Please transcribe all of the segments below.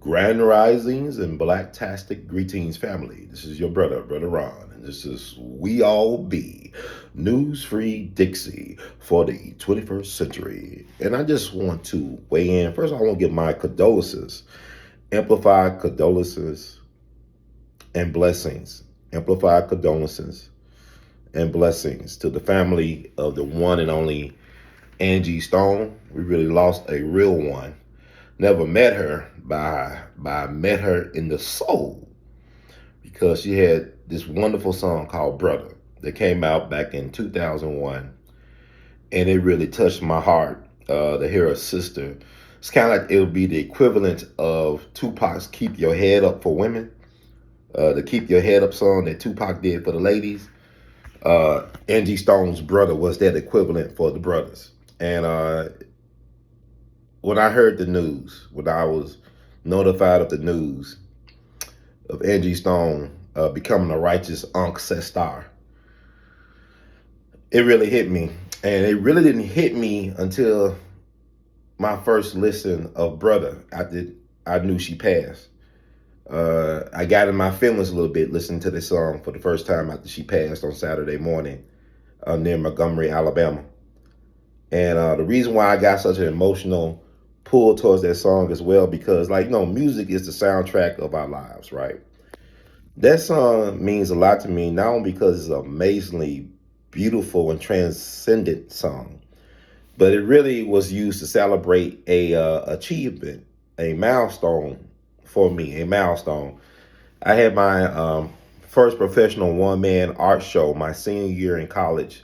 Grand Risings and Blacktastic Greetings, family. This is your Brother Ron, and this is We All Be News Free Dixie for the 21st century. And I just want to weigh in. First, I want to give my condolences, amplified condolences and blessings, amplified condolences and blessings to the family of the one and only Angie Stone. We really lost a real one. Never met her, but I met her in the soul because she had this wonderful song called Brother that came out back in 2001. And it really touched my heart to hear her sister. It's kind of like it would be the equivalent of Tupac's Keep Your Head Up for Women, the Keep Your Head Up song that Tupac did for the ladies. Angie Stone's Brother was that equivalent for the brothers. And when I heard the news, when I was notified of the news of Angie Stone becoming a righteous ancestor, it really hit me. And it really didn't hit me until my first listen of Brother after I knew she passed. I got in my feelings a little bit listening to this song for the first time after she passed on Saturday morning near Montgomery, Alabama. And the reason why I got such an emotional pull towards that song as well, because music is the soundtrack of our lives, right? That song means a lot to me, not only because it's an amazingly beautiful and transcendent song, but it really was used to celebrate a achievement, a milestone for me, a milestone. I had my first professional one-man art show my senior year in college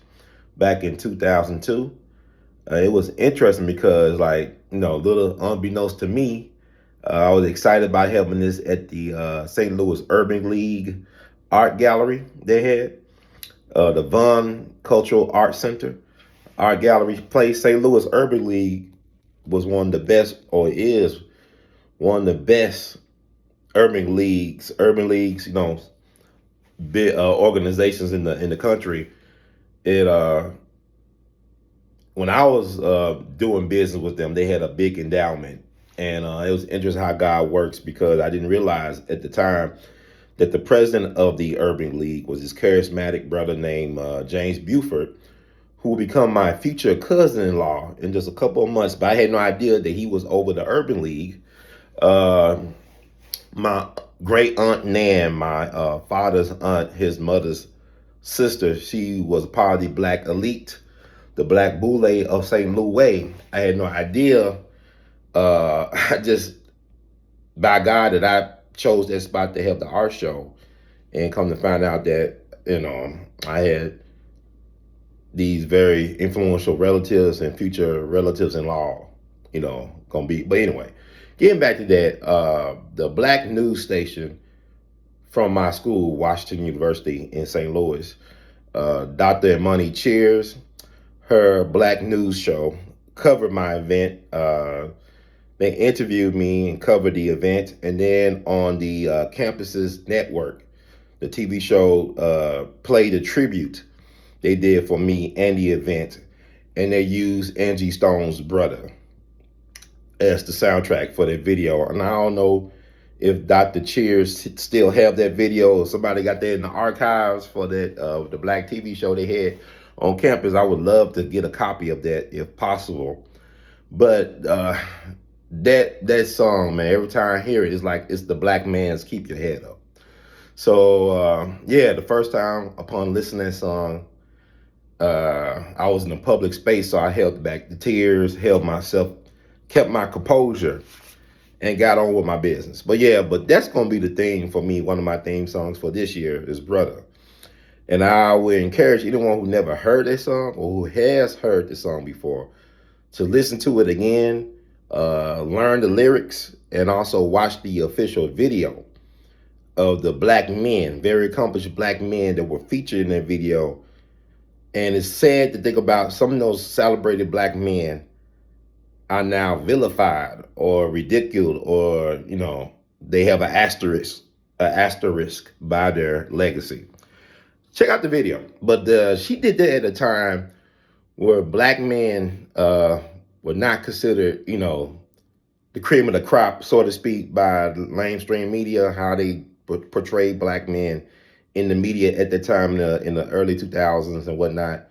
back in 2002. It was interesting because, little unbeknownst to me, I was excited about helping this at the St. Louis Urban League Art Gallery they had, the Von Cultural Art Center Art Gallery place. St. Louis Urban League was one of the best, or is one of the best urban leagues, big organizations in the country. It When I was doing business with them, they had a big endowment, and it was interesting how God works, because I didn't realize at the time that the president of the Urban League was this charismatic brother named James Buford, who will become my future cousin-in-law in just a couple of months. But I had no idea that he was over the Urban League. Uh, my great aunt Nan, my father's aunt, his mother's sister, she was a part of the Black Elite, the Black Boule of St. Louis. I had no idea. I just, by God, that I chose that spot to help the art show, and come to find out that I had these very influential relatives and future relatives-in-law, gonna be. But anyway, getting back to that, the black news station from my school, Washington University in St. Louis, Dr. Imani Cheers, her black news show covered my event. They interviewed me and covered the event. And then on the Campuses Network, the TV show played a tribute they did for me and the event. And they used Angie Stone's Brother as the soundtrack for that video. And I don't know if Dr. Cheers still have that video, or somebody got that in the archives for that the black TV show they had on campus. I would love to get a copy of that if possible. But that song, man, every time I hear it, it's like it's the black man's Keep Your Head Up. So the first time upon listening to that song, I was in a public space, so I held back the tears, held myself, kept my composure, and got on with my business. But that's gonna be the theme for me. One of my theme songs for this year is Brother. And I would encourage anyone who never heard that song, or who has heard the song before, to listen to it again, learn the lyrics, and also watch the official video of the black men, very accomplished black men that were featured in that video. And it's sad to think about some of those celebrated black men are now vilified or ridiculed, or they have an asterisk by their legacy. Check out the video. But she did that at a time where black men were not considered, the cream of the crop, so to speak, by the mainstream media, how they portrayed black men in the media at the time in the early 2000s and whatnot.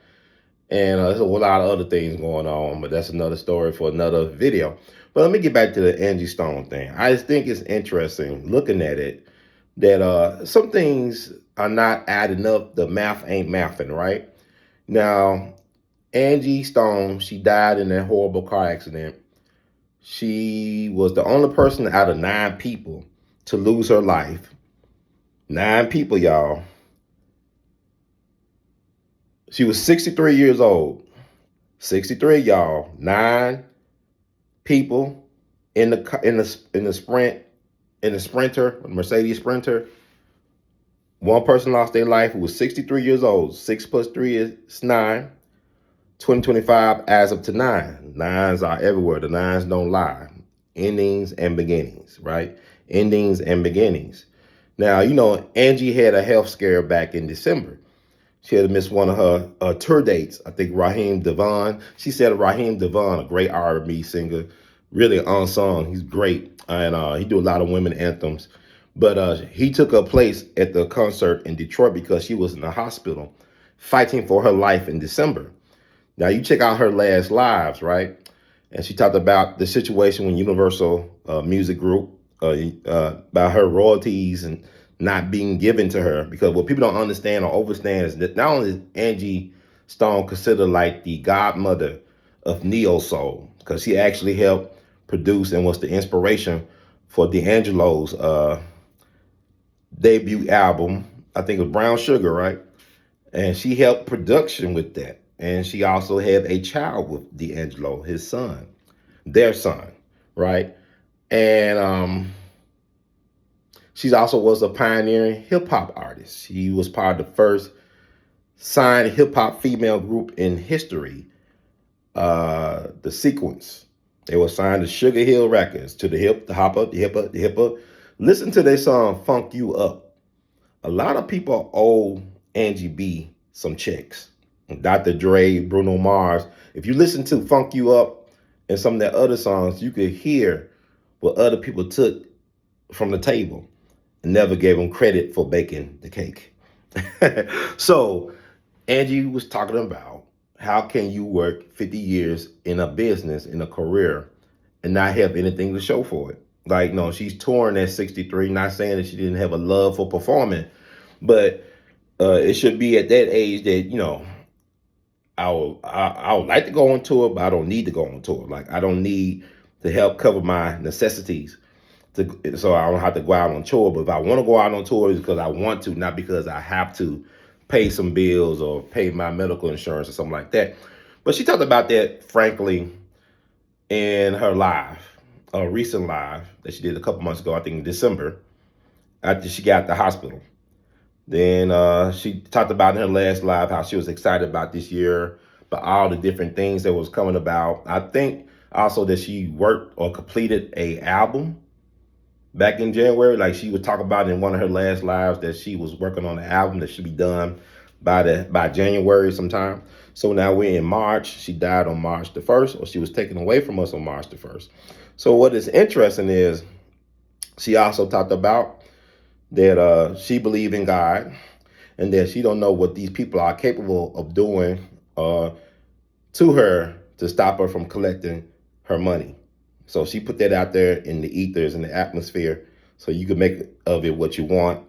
And there's a lot of other things going on, but that's another story for another video. But let me get back to the Angie Stone thing. I just think it's interesting looking at it that some things are not adding up. The math ain't mathing, right? Now, Angie Stone, she died in that horrible car accident. She was the only person out of 9 people to lose her life. 9 people, y'all. She was 63 years old. 63, y'all. 9 people in the sprint, in the sprinter, Mercedes Sprinter. One person lost their life who was 63 years old. 6 plus 3 is 9. 2025 as of to 9. Nines are everywhere. The nines don't lie. Endings and beginnings, right? Endings and beginnings. Now, Angie had a health scare back in December. She had missed one of her tour dates. I think Raheem Devon. She said Raheem Devon, a great R&B singer, really unsung. He's great, and he do a lot of women anthems. But he took her place at the concert in Detroit because she was in the hospital fighting for her life in December. Now, you check out her last lives, right? And she talked about the situation when Universal Music Group, about her royalties and not being given to her. Because what people don't understand or overstand is that not only is Angie Stone considered like the godmother of neo soul, because she actually helped produce and was the inspiration for D'Angelo's debut album. I think it was Brown Sugar, right? And she helped production with that. And she also had a child with D'Angelo, his son, their son, right? And she also was a pioneering hip hop artist. She was part of the first signed hip hop female group in history, the Sequence. They were signed to Sugar Hill Records, to the hip, the hopper, the hipper, the hipper. Listen to their song, Funk You Up. A lot of people owe Angie B some checks. Dr. Dre, Bruno Mars. If you listen to Funk You Up and some of their other songs, you could hear what other people took from the table and never gave them credit for baking the cake. So Angie was talking about how can you work 50 years in a business, in a career, and not have anything to show for it. Like, no, she's touring at 63, not saying that she didn't have a love for performing, but it should be at that age that, I would like to go on tour, but I don't need to go on tour. Like, I don't need to help cover my necessities so I don't have to go out on tour. But if I want to go out on tour, it's because I want to, not because I have to pay some bills or pay my medical insurance or something like that. But she talked about that, frankly, in her live, a recent live that she did a couple months ago, I think in December, after she got out the hospital. Then she talked about in her last live how she was excited about this year, about all the different things that was coming about. I think also that she worked or completed a album back in January. Like, she would talk about in one of her last lives that she was working on an album that should be done by January sometime. So now we're in March. She died on March the 1st, or she was taken away from us on March the 1st. So what is interesting is she also talked about that she believed in God and that she don't know what these people are capable of doing to her to stop her from collecting her money. So she put that out there in the ethers, in the atmosphere, so you can make of it what you want.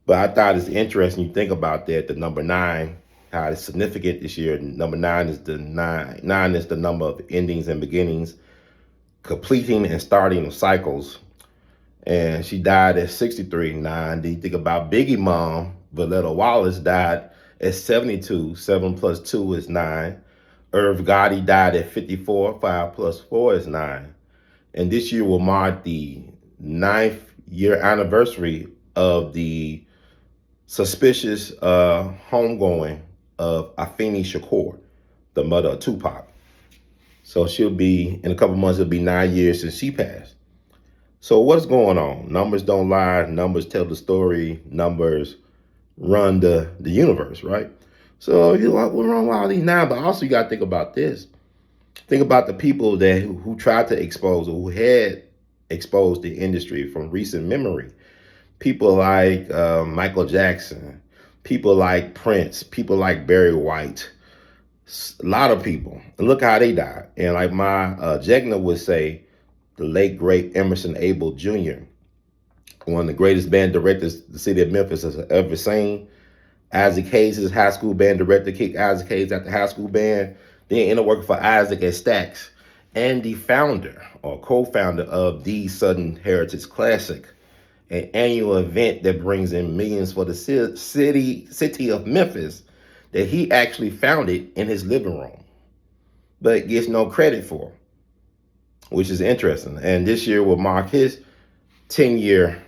But I thought it's interesting you think about that, the number 9, how it's significant this year. Number 9 is the nine is the number of endings and beginnings, completing and starting of cycles. And she died at 63. 9. Then you think about Biggie mom, Valletta Wallace, died at 72. 7 plus 2 is 9. Irv Gotti died at 54. 5 plus 4 is 9. And this year will mark the 9th year anniversary of the suspicious homegoing of Afeni Shakur, the mother of Tupac. So she'll be, in a couple months, it'll be 9 years since she passed. So what's going on? Numbers don't lie. Numbers tell the story. Numbers run the universe, right? So you're like, what's wrong with all these 9? But also you got to think about this. Think about the people that who tried to expose or who had exposed the industry from recent memory. People like Michael Jackson, people like Prince, people like Barry White, a lot of people. And look how they died. And like my Jegna would say, the late great Emerson Abel Jr., one of the greatest band directors the city of Memphis has ever seen. Isaac Hayes, his high school band director, kicked Isaac Hayes out the high school band. Then ended up working for Isaac at Stax, and the founder or co-founder of the Southern Heritage Classic, an annual event that brings in millions for the city of Memphis, that he actually founded in his living room, but gets no credit for, which is interesting. And this year will mark his 10-year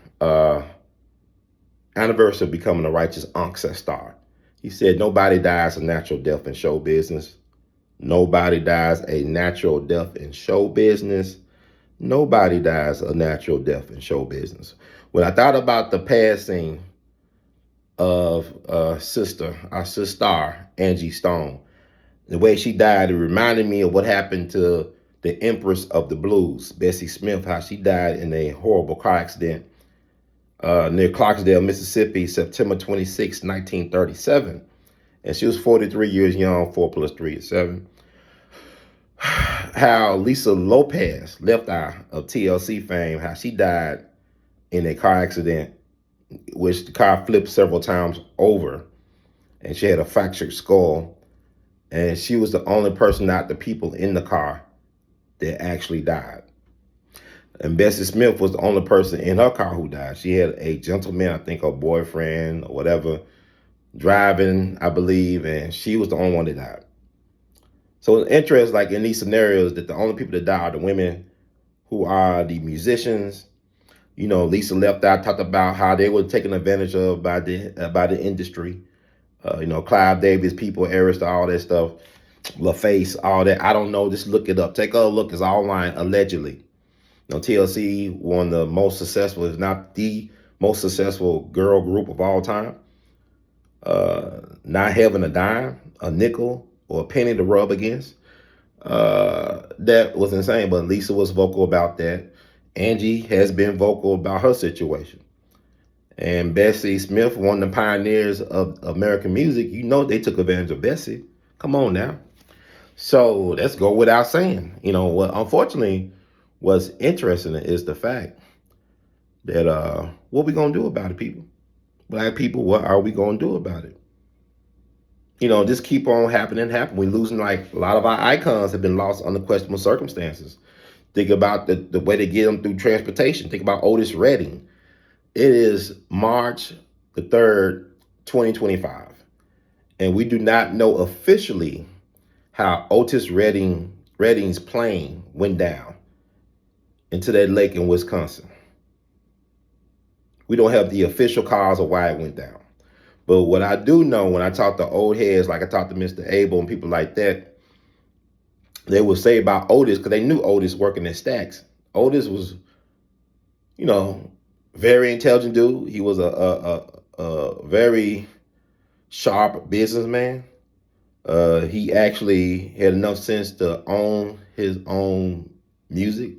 anniversary of becoming a righteous ancestor. He said, nobody dies a natural death in show business. Nobody dies a natural death in show business. Nobody dies a natural death in show business. When I thought about the passing of our sister, Angie Stone, the way she died, it reminded me of what happened to the Empress of the Blues, Bessie Smith, how she died in a horrible car accident near Clarksdale, Mississippi, September 26, 1937. And she was 43 years young, 4 plus 3 is 7. How Lisa Lopez, left eye of TLC fame, how she died in a car accident, which the car flipped several times over, and she had a fractured skull. And she was the only person, not the people in the car, that actually died. And Bessie Smith was the only person in her car who died. She had a gentleman, I think her boyfriend or whatever, driving, I believe, and she was the only one that died. So it's interesting, like in these scenarios, that the only people that die are the women who are the musicians. You know, Lisa Left Eye talked about how they were taken advantage of by the industry. You know, Clive Davis, people, Arista, all that stuff, LaFace, all that. I don't know. Just look it up. Take a look. It's all online, allegedly. You know, TLC, one of the most successful, if not the most successful girl group of all time. Not having a dime, a nickel, or a penny to rub against. That was insane, but Lisa was vocal about that. Angie has been vocal about her situation. And Bessie Smith, one of the pioneers of American music, you know they took advantage of Bessie. Come on now. So let's go without saying. You know, what unfortunately what's interesting is the fact that what we gonna do about it, people? Black people, what are we gonna do about it? You know, just keep on happening. We're losing, like, a lot of our icons have been lost under questionable circumstances. Think about the way they get them through transportation. Think about Otis Redding. It is March the 3rd, 2025. And we do not know officially how Otis Redding's plane went down into that lake in Wisconsin. We don't have the official cause of why it went down. But what I do know, when I talk to old heads, like I talked to Mr. Abel and people like that, they will say about Otis, because they knew Otis working at Stax. Otis was, you know, very intelligent dude. He was a very sharp businessman. He actually had enough sense to own his own music,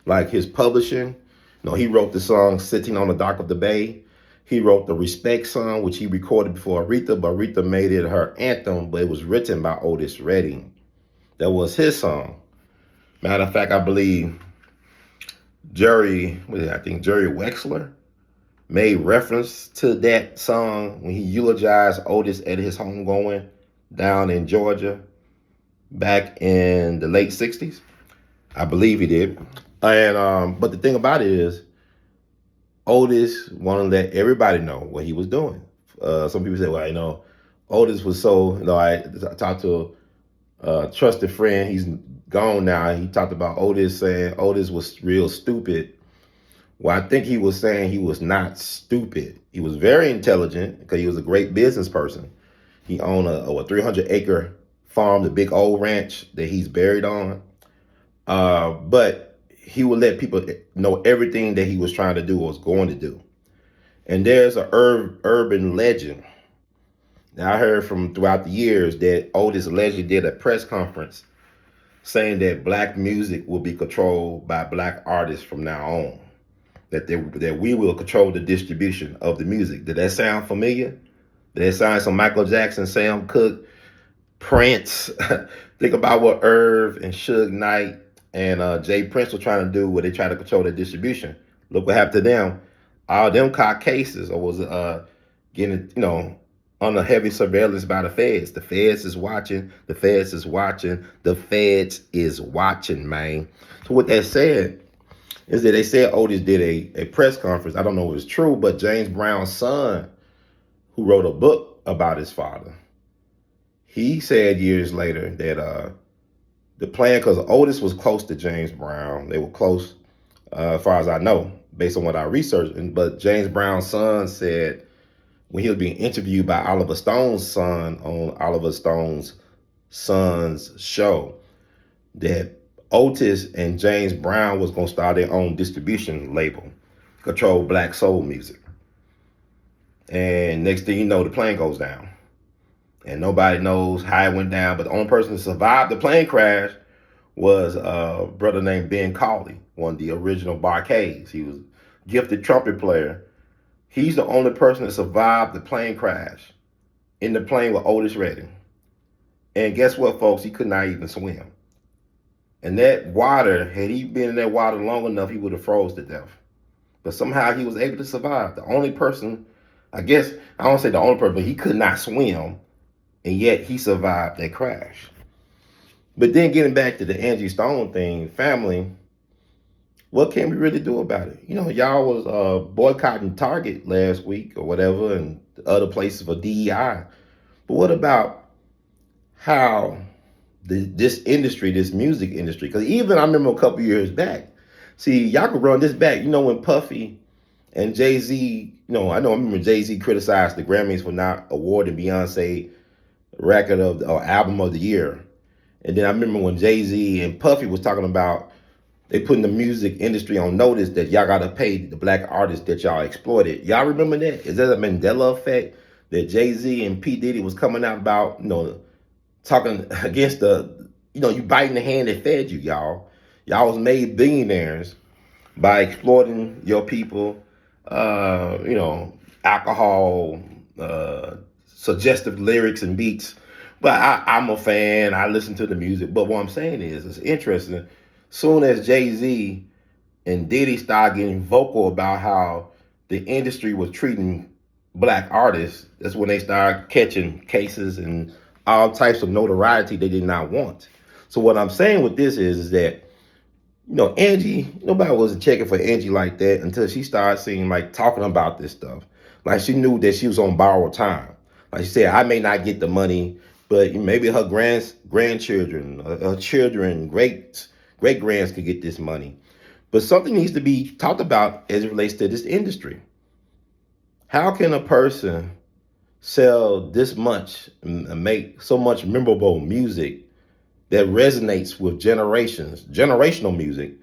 like his publishing. You know, he wrote the song "Sitting on the Dock of the Bay." He wrote the "Respect" song, which he recorded before Aretha, but Aretha made it her anthem, but it was written by Otis Redding. That was his song. Matter of fact, I believe Jerry Wexler made reference to that song when he eulogized Otis at his homegoing down in Georgia back in the late 60s. I believe he did. And but the thing about it is, Otis wanted to let everybody know what he was doing. Some people say, well, you know, Otis was so, you know, I talked to a trusted friend. He's gone now. He talked about Otis, saying Otis was real stupid. Well, I think he was saying he was not stupid. He was very intelligent because he was a great business person. He owned a 300-acre farm, the big old ranch that he's buried on. But he would let people know everything that he was trying to do or was going to do. And there's an urban legend. Now, I heard from throughout the years that Otis allegedly did a press conference saying that black music will be controlled by black artists from now on. That we will control the distribution of the music. Did that sound familiar? Did that sound some Michael Jackson, Sam Cooke, Prince? Think about what Irv and Suge Knight and Jay Prince were trying to do, where they try to control the distribution. Look what happened to them. All them caught cases or was getting, under heavy surveillance by the feds. The feds is watching. The feds is watching. The feds is watching, man. So what that said is that they said Otis did a press conference. I don't know if it's true, but James Brown's son, who wrote a book about his father, he said years later that the plan, because Otis was close to James Brown. They were close, as far as I know, based on what I researched. But James Brown's son said, when he was being interviewed by Oliver Stone's son on Oliver Stone's son's show, that Otis and James Brown was going to start their own distribution label, control black soul music. And next thing you know, the plane goes down. And nobody knows how it went down, but the only person that survived the plane crash was a brother named Ben Cauley, one of the original Barcades. He was a gifted trumpet player. He's the only person that survived the plane crash in the plane with Otis Redding. And guess what, folks? He could not even swim. And that water, had he been in that water long enough, he would have froze to death. But somehow he was able to survive. The only person, I guess, I don't say the only person, but he could not swim. And yet he survived that crash. But then getting back to the Angie Stone thing, family, what can we really do about it? Y'all was boycotting Target last week or whatever, and other places for DEI. But what about how this industry, this music industry, because even I remember a couple years back, see, y'all could run this back, when Puffy and Jay-Z, I remember Jay-Z criticized the Grammys for not awarding Beyonce record of or album of the year. And then I remember when Jay-Z and Puffy was talking about they putting the music industry on notice that y'all gotta pay the black artists that y'all exploited. Y'all remember that? Is that a Mandela effect that Jay-Z and P. Diddy was coming out about, talking against you biting the hand that fed you, y'all. Y'all was made billionaires by exploiting your people, alcohol, suggestive lyrics and beats. But I'm a fan. I listen to the music. But what I'm saying is, it's interesting. Soon as Jay-Z and Diddy started getting vocal about how the industry was treating black artists, that's when they started catching cases and all types of notoriety they did not want. So what I'm saying with this is that, Angie, nobody wasn't checking for Angie like that until she started seeing, talking about this stuff. Like she knew that she was on borrowed time. Like she said, I may not get the money, but maybe her grandchildren, her children, great grands could get this money. But something needs to be talked about as it relates to this industry. How can a person sell this much and make so much memorable music that resonates with generational music,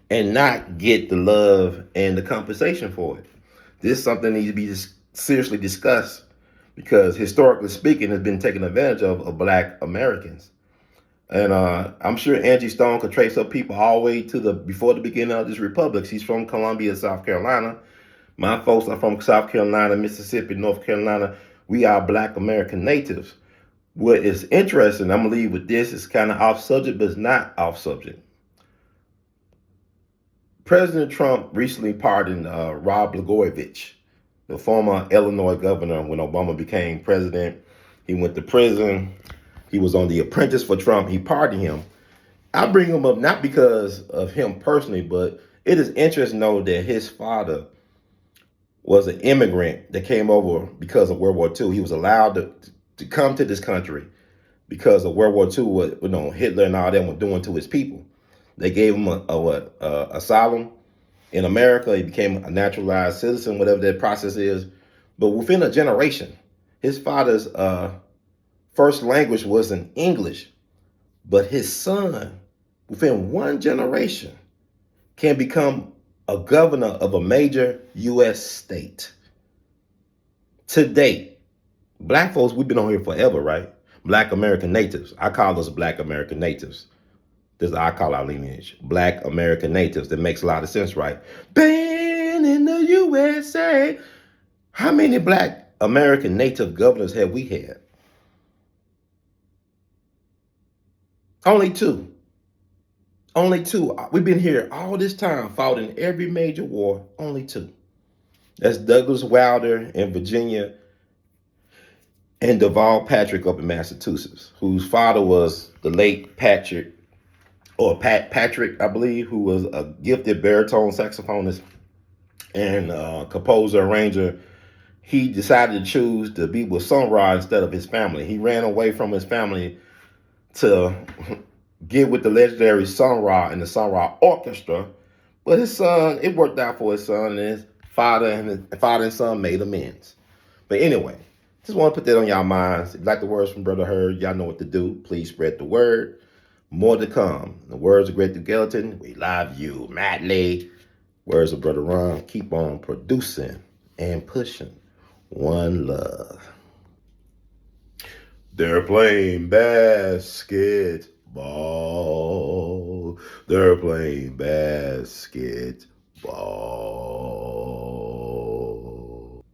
and not get the love and the compensation for it? This is something that needs to be seriously discussed, because historically speaking, it's been taken advantage of black Americans. And I'm sure Angie Stone could trace her people all the way to before the beginning of this republic. She's from Columbia, South Carolina. My folks are from South Carolina, Mississippi, North Carolina. We are black American natives. What is interesting, I'm going to leave with this, it's kind of off subject, but it's not off subject. President Trump recently pardoned Rod Blagojevich, the former Illinois governor. When Obama became president, he went to prison. He was on The Apprentice for Trump. He pardoned him. I bring him up not because of him personally, but it is interesting to know that his father was an immigrant that came over because of World War II. He was allowed to come to this country because of World War II, what Hitler and all them were doing to his people. They gave him asylum in America. He became a naturalized citizen, whatever that process is. But within a generation, his father's first language wasn't English, but his son, within one generation, can become a governor of a major U.S. state. To date, black folks, we've been on here forever, right? Black American natives. I call us black American natives. This I call our lineage, Black American natives. That makes a lot of sense, right? Been in the USA. How many Black American native governors have we had? Only two. Only two. We've been here all this time, fought in every major war. Only two. That's Douglas Wilder in Virginia and Deval Patrick up in Massachusetts, whose father was the late Patrick, or Pat Patrick, I believe, who was a gifted baritone saxophonist and composer, arranger. He decided to choose to be with Sun Ra instead of his family. He ran away from his family to get with the legendary Sun Ra and the Sun Ra Orchestra. But his son, it worked out for his son, and his father and son made amends. But anyway, just want to put that on y'all minds. If you like the words from Brother Hurd, y'all know what to do. Please spread the word. More to come. The words of Great Skeleton. We love you madly. Words of Brother Ron. Keep on producing and pushing. One love. They're playing basketball. They're playing basketball.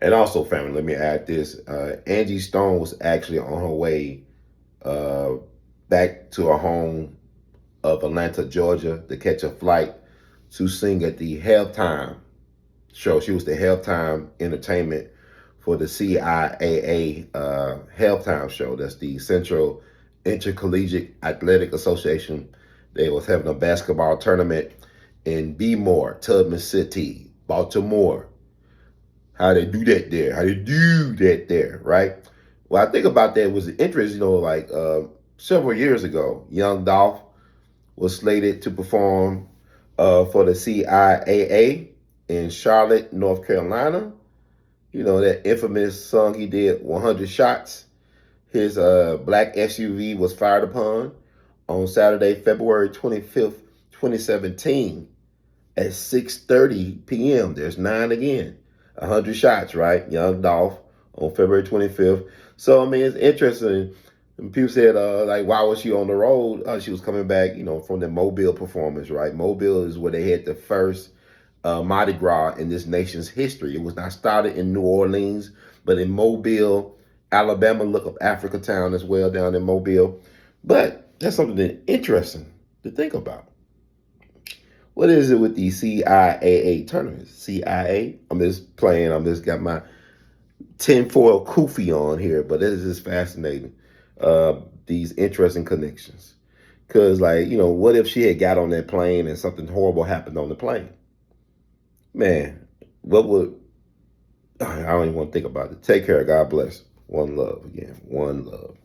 And also, family, let me add this. Angie Stone was actually on her way back to her home of Atlanta, Georgia, to catch a flight to sing at the halftime show. She was the halftime entertainment for the CIAA halftime show. That's the Central Intercollegiate Athletic Association. They was having a basketball tournament in Bmore, Tubman City, Baltimore. How they do that there? How they do that there, right? Well, I think about that was interesting. Like several years ago, Young Dolph was slated to perform for the CIAA in Charlotte, North Carolina. That infamous song he did, 100 Shots. His black SUV was fired upon on Saturday, February 25th, 2017 at 6:30 p.m. There's 9 again. 100 Shots, right? Young Dolph on February 25th. So, I mean, it's interesting. And people said, why was she on the road? She was coming back, from the Mobile performance, right? Mobile is where they had the first Mardi Gras in this nation's history. It was not started in New Orleans, but in Mobile, Alabama. Look up Africa Town as well down in Mobile. But that's something interesting to think about. What is it with these CIAA tournaments? CIA? I'm just playing. I'm just got my tinfoil kufi on here, but it is just fascinating. These interesting connections. Because, what if she had got on that plane and something horrible happened on the plane? Man, what would... I don't even want to think about it. Take care. God bless. One love again. One love.